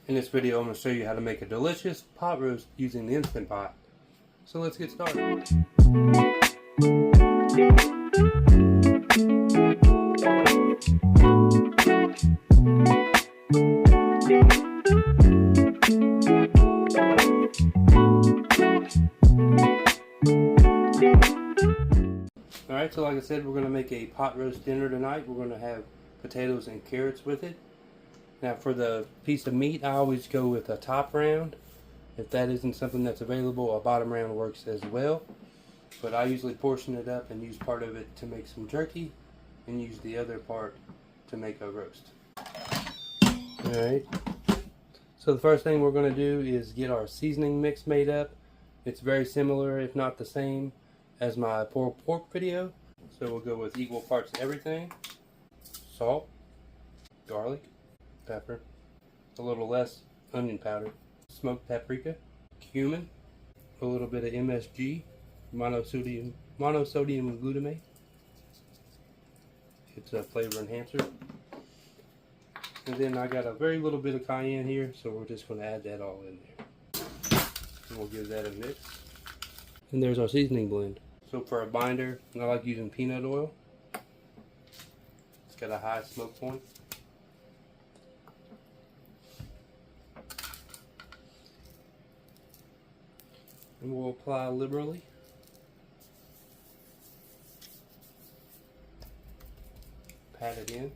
In this video, I'm going to show you how to make a delicious pot roast using the Instant Pot. So let's get started. Alright, so like I said, we're going to make a pot roast dinner tonight. We're going to have potatoes and carrots with it. Now for the piece of meat, I always go with a top round. If that isn't something that's available, a bottom round works as well. But I usually portion it up and use part of it to make some jerky and use the other part to make a roast. Alright, so the first thing we're going to do is get our seasoning mix made up. It's very similar, if not the same, as my pulled pork video. So we'll go with equal parts of everything. Salt, garlic, pepper, a little less onion powder, smoked paprika, cumin, a little bit of MSG, monosodium glutamate. It's a flavor enhancer. And then I got a very little bit of cayenne here, so we're just going to add that all in there. And we'll give that a mix. And there's our seasoning blend. So for a binder, I like using peanut oil. It's got a high smoke point. And we'll apply liberally. Pat it in.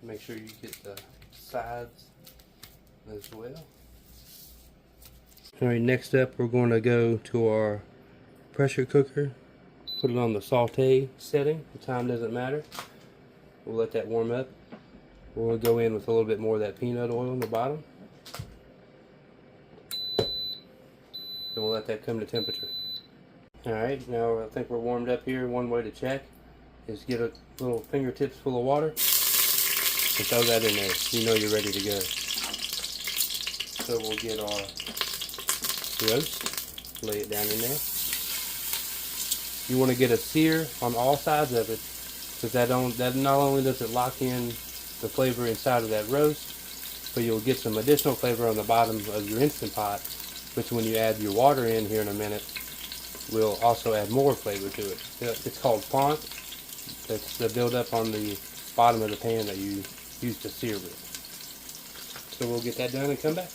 Make sure you get the sides as well. Alright, next up we're going to go to our pressure cooker. Put it on the saute setting. The time doesn't matter. We'll let that warm up. We're going to go in with a little bit more of that peanut oil in the bottom. And we'll let that come to temperature. Alright, now I think we're warmed up here. One way to check is get a little fingertips full of water and throw that in there. You know you're ready to go. So we'll get our roast, lay it down in there. You want to get a sear on all sides of it, because that not only does it lock in the flavor inside of that roast, but you'll get some additional flavor on the bottom of your Instant Pot, which when you add your water in here in a minute, will also add more flavor to it. It's called fond. That's the buildup on the bottom of the pan that you use to sear with. So we'll get that done and come back.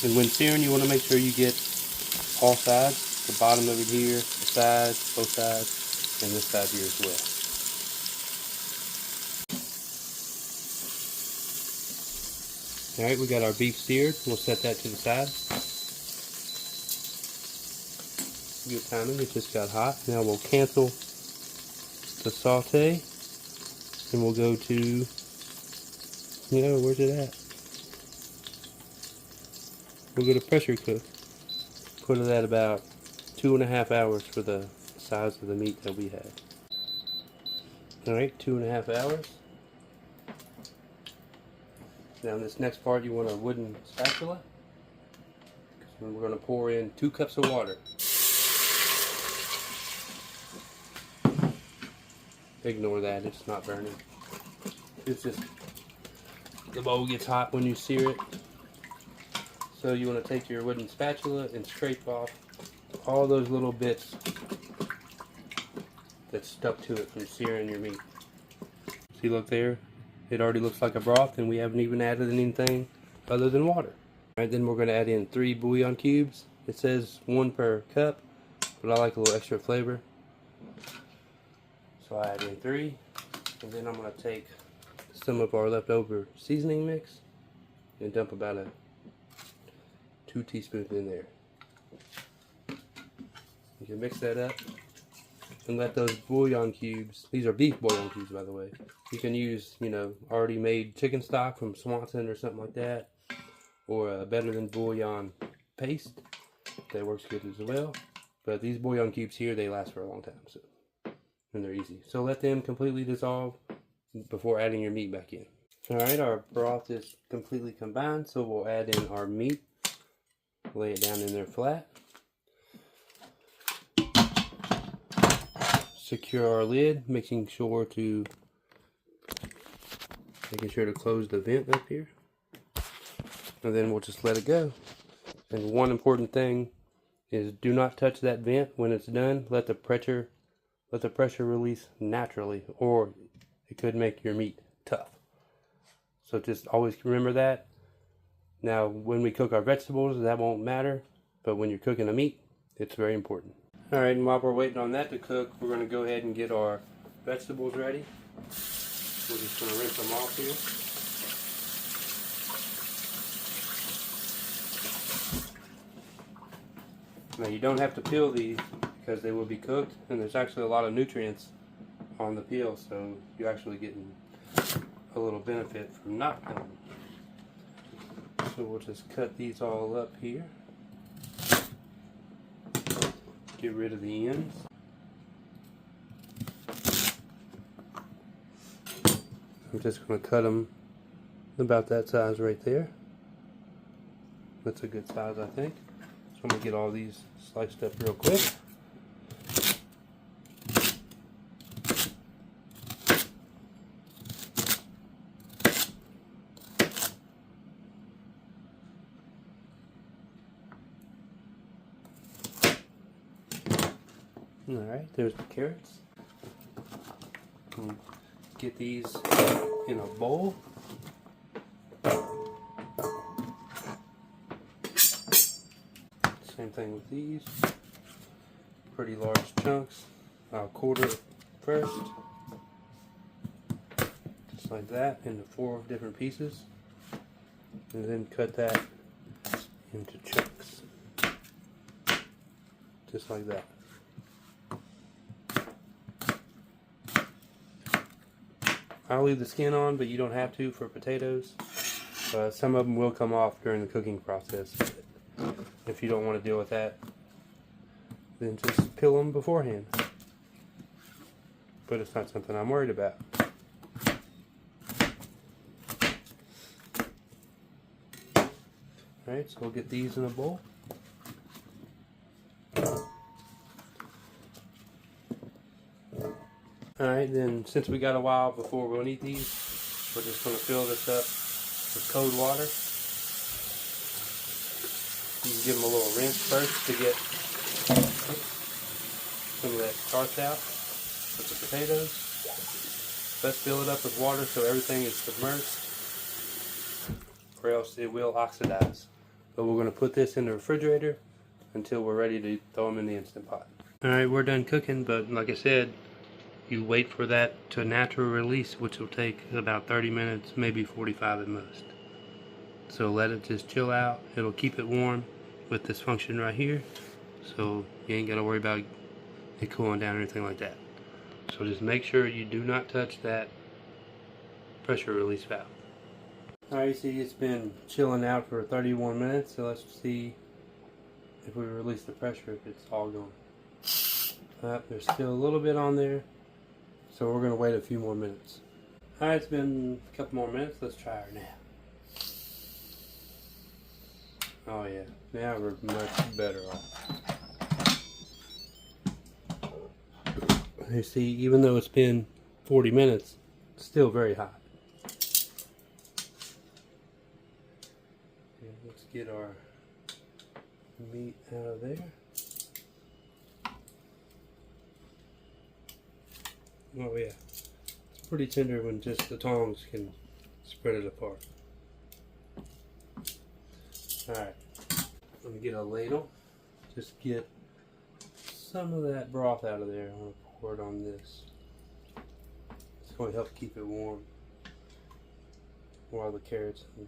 And when searing, you want to make sure you get all sides, the bottom of it here, the sides, both sides, and this side here as well. Alright, we got our beef seared. We'll set that to the side. Good timing, it just got hot. Now we'll cancel the saute and we'll go to, where's it at? We'll go to pressure cook. Put it at about 2.5 hours for the size of the meat that we had. Alright, 2.5 hours. Now in this next part you want a wooden spatula. We're going to pour in 2 cups of water. Ignore that, it's not burning. It's just the bowl gets hot when you sear it. So you want to take your wooden spatula and scrape off all those little bits that's stuck to it from searing your meat. See, look there, it already looks like a broth and we haven't even added anything other than water. Alright, then we're going to add in 3 bouillon cubes. It says 1 per cup, but I like a little extra flavor. So I add in 3, and then I'm going to take some of our leftover seasoning mix and dump about 2 teaspoons in there. You can mix that up and let those bouillon cubes, these are beef bouillon cubes by the way. You can use, already made chicken stock from Swanson or something like that, or a Better Than Bouillon paste. That works good as well. But these bouillon cubes here, they last for a long time, and they're easy. So let them completely dissolve before adding your meat back in. Alright, our broth is completely combined, so we'll add in our meat. Lay it down in there flat. Secure our lid, making sure to close the vent up here. And then we'll just let it go. And one important thing is do not touch that vent when it's done. Let the pressure release naturally, or it could make your meat tough. So just always remember that. Now, when we cook our vegetables, that won't matter, but when you're cooking the meat, it's very important. All right, and while we're waiting on that to cook, we're going to go ahead and get our vegetables ready. We're just going to rinse them off here. Now, you don't have to peel these because they will be cooked, and there's actually a lot of nutrients on the peel, so you're actually getting a little benefit from not peeling them. So we'll just cut these all up here. Get rid of the ends. I'm just going to cut them about that size right there. That's a good size, I think. So I'm going to get all these sliced up real quick. Alright, there's the carrots. Get these in a bowl. Same thing with these. Pretty large chunks. I'll quarter it first. Just like that, into 4 different pieces. And then cut that into chunks. Just like that. I'll leave the skin on, but you don't have to for potatoes. Some of them will come off during the cooking process. If you don't want to deal with that, then just peel them beforehand. But it's not something I'm worried about. Alright, so we'll get these in a bowl. Alright, then since we got a while before we'll eat these, we're just going to fill this up with cold water. You can give them a little rinse first to get some of that starch out with the potatoes. Let's fill it up with water so everything is submerged, or else it will oxidize. But we're going to put this in the refrigerator until we're ready to throw them in the Instant Pot. Alright, we're done cooking, but like I said, you wait for that to natural release, which will take about 30 minutes, maybe 45 at most. So let it just chill out. It'll keep it warm with this function right here, so you ain't got to worry about it cooling down or anything like that. So just make sure you do not touch that pressure release valve. Alright, you see it's been chilling out for 31 minutes, so let's see if we release the pressure, if it's all gone. There's still a little bit on there. So we're going to wait a few more minutes. Alright, it's been a couple more minutes. Let's try her now. Oh yeah, now we're much better off. You see, even though it's been 40 minutes, it's still very hot. Okay, let's get our meat out of there. Oh yeah, it's pretty tender when just the tongs can spread it apart. Alright, let me get a ladle. Just get some of that broth out of there. I'm going to pour it on this. It's going to help keep it warm while the carrots and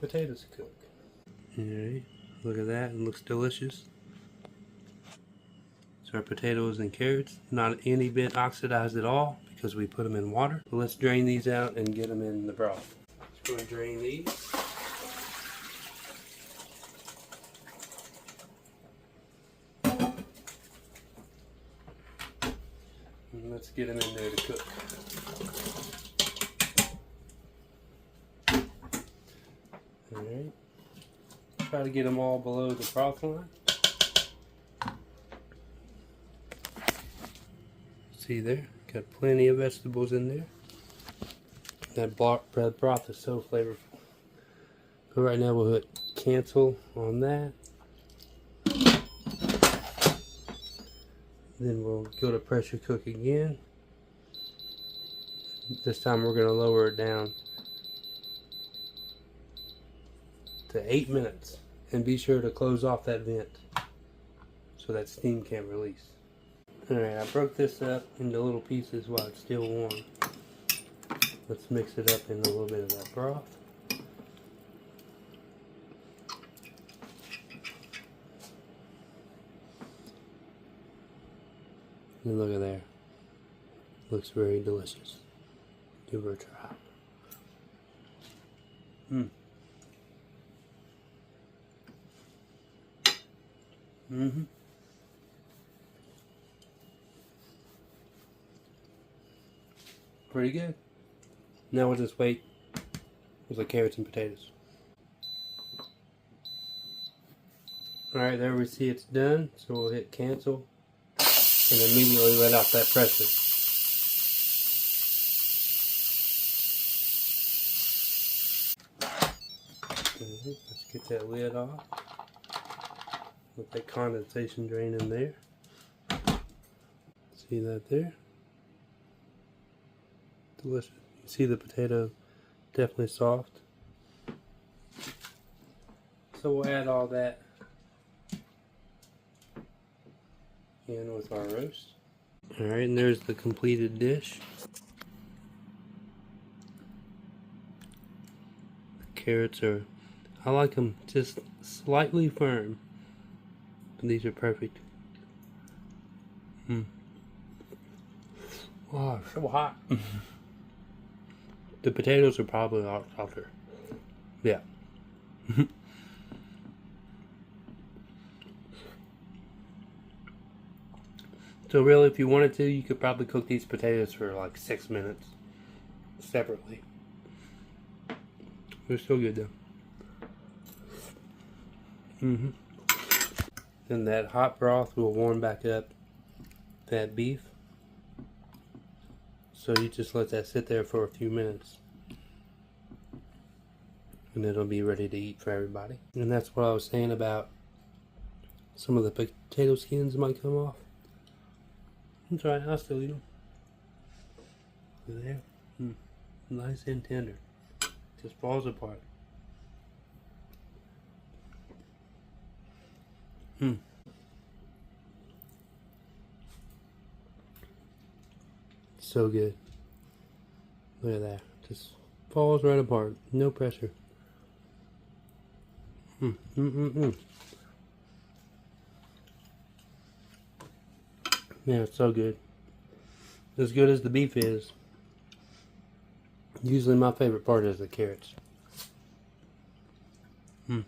potatoes cook. Alright, look at that, it looks delicious. So our potatoes and carrots, not any bit oxidized at all because we put them in water. So let's drain these out and get them in the broth. Just going to drain these. And let's get them in there to cook. Alright. Try to get them all below the broth line. See there? Got plenty of vegetables in there. That broth is so flavorful. But right now we'll hit cancel on that. Then we'll go to pressure cook again. This time we're going to lower it down to 8 minutes. And be sure to close off that vent so that steam can't release. Alright, I broke this up into little pieces while it's still warm. Let's mix it up in a little bit of that broth. And look at there. Looks very delicious. Give her a try. Pretty good. Now we'll just wait with the carrots and potatoes. Alright, there we see it's done. So we'll hit cancel and immediately let out that pressure. Let's get that lid off. Let that condensation drain in there. See that there? Delicious. You see the potato definitely soft. So we'll add all that in with our roast. Alright, and there's the completed dish. The carrots are, I like them just slightly firm. These are perfect. Oh, so hot. The potatoes are probably a lot softer. Yeah. So really, if you wanted to, you could probably cook these potatoes for like 6 minutes separately. They're still good though. Then that hot broth will warm back up that beef. So you just let that sit there for a few minutes. And it'll be ready to eat for everybody. And that's what I was saying about some of the potato skins might come off. That's alright, I'll still eat them. There. Nice and tender. Just falls apart. So good. Look at that. Just falls right apart. No pressure. Yeah, it's so good. As good as the beef is. Usually my favorite part is the carrots. And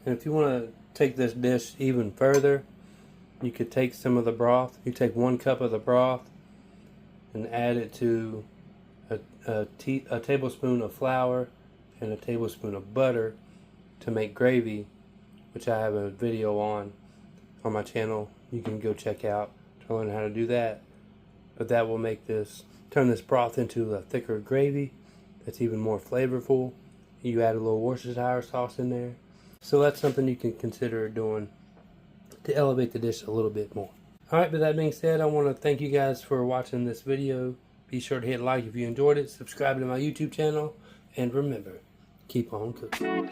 if you want to take this dish even further, you could take some of the broth. You take 1 cup of the broth and add it to a tablespoon of flour and a tablespoon of butter to make gravy, which I have a video on my channel. You can go check out to learn how to do that. But that will make turn this broth into a thicker gravy that's even more flavorful. You add a little Worcestershire sauce in there. So that's something you can consider doing to elevate the dish a little bit more. Alright, with that being said, I want to thank you guys for watching this video. Be sure to hit like if you enjoyed it, subscribe to my YouTube channel, and remember, keep on cooking.